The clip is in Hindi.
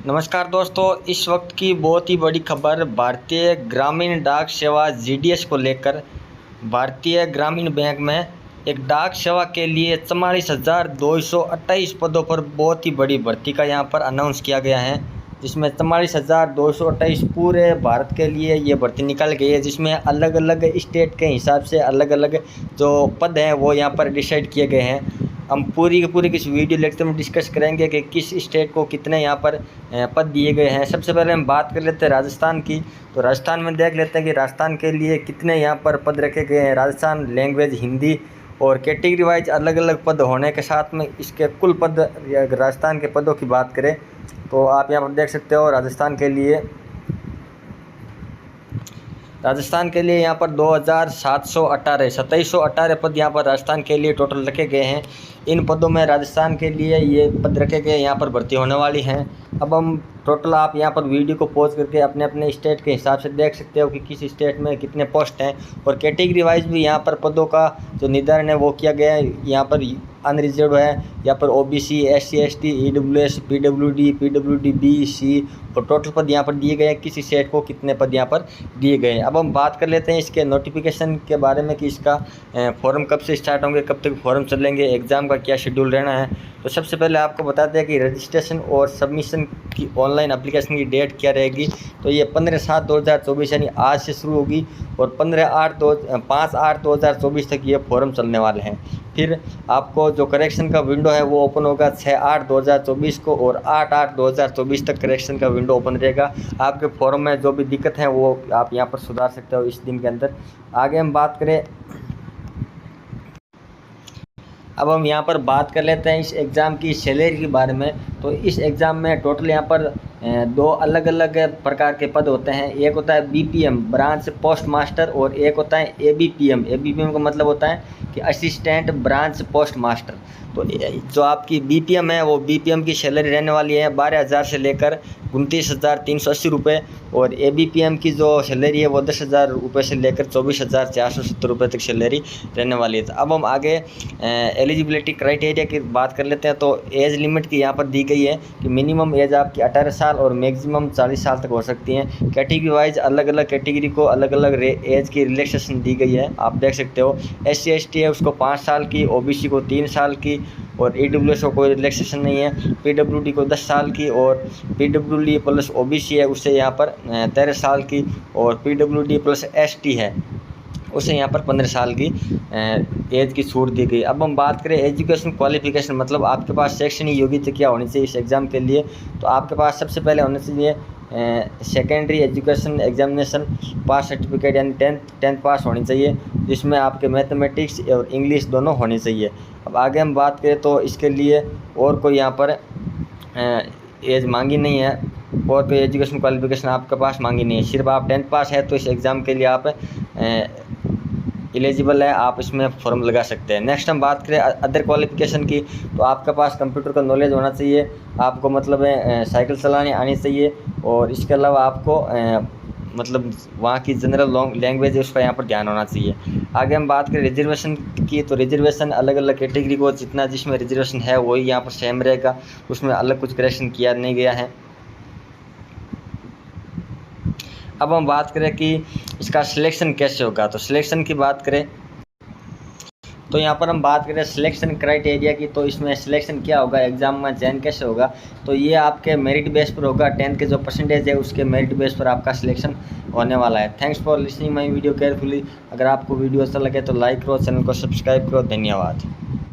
नमस्कार दोस्तों, इस वक्त की बहुत ही बड़ी खबर भारतीय ग्रामीण डाक सेवा जीडीएस को लेकर। भारतीय ग्रामीण बैंक में एक डाक सेवा के लिए 44,228 पदों पर बहुत ही बड़ी भर्ती का यहां पर अनाउंस किया गया है, जिसमें 44,228 पूरे भारत के लिए ये भर्ती निकल गई है, जिसमें अलग अलग स्टेट के हिसाब से अलग अलग जो पद हैं वो यहाँ पर डिसाइड किए गए हैं। हम पूरी की पूरी किस वीडियो लेक्चर में डिस्कस करेंगे कि किस स्टेट को कितने यहाँ पर पद दिए गए हैं। सबसे पहले हम बात कर लेते हैं राजस्थान की। तो राजस्थान में देख लेते हैं कि राजस्थान के लिए कितने यहाँ पर पद रखे गए हैं। राजस्थान लैंग्वेज हिंदी और कैटेगरी वाइज अलग अलग पद होने के साथ में इसके कुल पद, राजस्थान के पदों की बात करें तो आप यहाँ पर देख सकते हो राजस्थान के लिए यहाँ पर 2718 पद यहाँ पर राजस्थान के लिए टोटल रखे गए हैं। इन पदों में राजस्थान के लिए ये पद रखे गए यहाँ पर भर्ती होने वाली हैं। अब हम टोटल आप यहाँ पर वीडियो को पॉज करके अपने अपने स्टेट के हिसाब से देख सकते हो कि किस स्टेट में कितने पोस्ट हैं, और कैटेगरी वाइज भी यहाँ पर पदों का जो निर्धारण है वो किया गया है। यहाँ पर अनरिजर्व है, यहाँ पर OBC, SC, ST, EWS, PWD, PWD B, C, और टोटल पद यहाँ पर दिए गए हैं, किस स्टेट को कितने पद यहाँ पर दिए गए हैं। अब हम बात कर लेते हैं इसके नोटिफिकेशन के बारे में कि इसका फॉर्म कब से स्टार्ट होंगे, कब तक फॉर्म चलेंगे, एग्ज़ाम का क्या शेड्यूल रहना है। तो सबसे पहले आपको बता दें कि रजिस्ट्रेशन और सबमिशन की ऑनलाइन एप्लीकेशन की डेट क्या रहेगी। तो ये 15/7/2024 यानी आज से शुरू होगी और 5/8/2024 तक ये फॉर्म चलने वाले हैं। फिर आपको जो करेक्शन का विंडो है वो ओपन होगा 6/8/2024 को, और 8/8/2024 तक करेक्शन का विंडो ओपन रहेगा। आपके फॉर्म में जो भी दिक्कत है वो आप यहाँ पर सुधार सकते हो इस दिन के अंदर। आगे हम बात करें, अब हम यहाँ पर बात कर लेते हैं इस एग्ज़ाम की सैलरी के बारे में। तो इस एग्ज़ाम में टोटल यहाँ पर दो अलग अलग प्रकार के पद होते हैं। एक होता है बीपीएम ब्रांच पोस्ट मास्टर, और एक होता है एबीपीएम। एबीपीएम का मतलब होता है कि असिस्टेंट ब्रांच पोस्ट मास्टर। तो जो आपकी बीपीएम है वो बीपीएम की सैलरी रहने वाली है 12,000 से लेकर 29,380 रुपये, और एबीपीएम की जो सैलरी है वो 10,000 रुपये से लेकर 24,470 रुपये तक सैलरी रहने वाली है। अब हम आगे एलिजिबिलिटी क्राइटेरिया की बात कर लेते हैं। तो एज लिमिट की यहाँ पर दी गई है कि मिनिमम एज आपकी 18 साल और मैक्सिमम 40 साल तक हो सकती है। कैटेगरी वाइज अलग अलग कैटेगरी को अलग अलग एज की रिलैक्सेशन दी गई है, आप देख सकते हो। एससी एसटी है उसको 5 साल की, ओबीसी को 3 साल की, और ईडब्ल्यूएस को कोई रिलैक्सेशन नहीं है। पीडब्ल्यूडी को 10 साल की, और पीडब्ल्यूडी प्लस ओबीसी है उससे यहाँ पर 13 साल की, और पीडब्ल्यूडी प्लस एसटी है उसे यहाँ पर 15 साल की एज की छूट दी गई। अब हम बात करें एजुकेशन क्वालिफिकेशन, मतलब आपके पास शैक्षणिक योग्यता क्या होनी चाहिए इस एग्ज़ाम के लिए। तो आपके पास सबसे पहले होना चाहिए सेकेंडरी एजुकेशन एग्जामिनेशन पास सर्टिफिकेट, यानी टेंथ पास होनी चाहिए, जिसमें आपके मैथमेटिक्स और इंग्लिश दोनों होनी चाहिए। अब आगे हम बात करें तो इसके लिए और कोई यहाँ पर एज मांगी नहीं है, और कोई एजुकेशन क्वालिफिकेशन आपके पास मांगी नहीं है, सिर्फ आप 10th पास है तो इस एग्ज़ाम के लिए आप एलिजिबल है, आप इसमें फॉर्म लगा सकते हैं। नेक्स्ट हम बात करें अदर क्वालिफिकेशन की। तो आपके पास कंप्यूटर का नॉलेज होना चाहिए, आपको मतलब साइकिल चलानी आनी चाहिए, और इसके अलावा आपको मतलब वहाँ की जनरल लैंग्वेज है उसका यहाँ पर ध्यान होना चाहिए। आगे हम बात करें रिजर्वेशन की। तो रिजर्वेशन अलग अलग कैटेगरी को जितना जिसमें रिजर्वेशन है वही यहाँ पर सेम रहेगा, उसमें अलग कुछ करेक्शन किया नहीं गया है। अब हम बात करें कि इसका सिलेक्शन कैसे होगा। तो सिलेक्शन की बात करें तो यहाँ पर हम बात करें सिलेक्शन क्राइटेरिया की। तो इसमें सिलेक्शन क्या होगा, एग्जाम में चयन कैसे होगा। तो ये आपके मेरिट बेस पर होगा, 10th के जो परसेंटेज है उसके मेरिट बेस पर आपका सिलेक्शन होने वाला है। Thanks for listening my video carefully. अगर आपको वीडियो अच्छा लगे तो लाइक करो, चैनल को सब्सक्राइब करो। धन्यवाद।